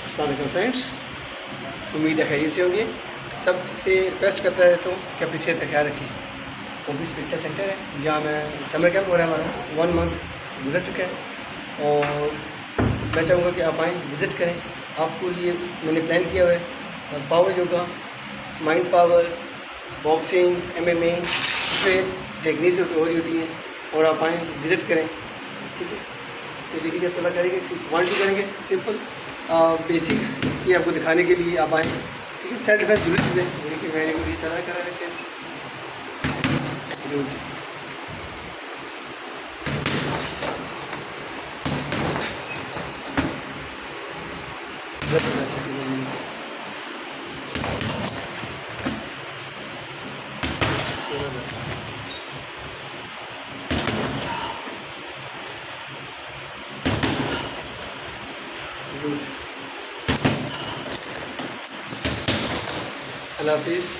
अस्सलाम वालेकुम फ्रेंड्स, उम्मीद है खैरियत से होंगे। सबसे रिक्वेस्ट करता है तो कि अपनी सेहत का ख्याल रखें। ऑफिस फिटनेस सेंटर है जहाँ मैं समर कैंप हो रहा है हमारा 1 मंथ गुजर चुका है और मैं चाहूँगा कि आप आएँ, विज़िट करें। आपको लिए मैंने प्लान किया हुआ है power yoga, mind power, boxing, MMA, इसमें टेक्निक्स हो रही होती हैं और आप आएँ, विज़िट करें। ठीक है, तो देखिए जब तला करेंगे 1 2 करेंगे सिंपल बेसिक्स की आपको दिखाने के लिए आप आएँ। ठीक है, सेल्फ डिफेंस जरूरी चीज़ है। देखिए मैंने को ये तरह करा रखे अल्लाह हाफिज़।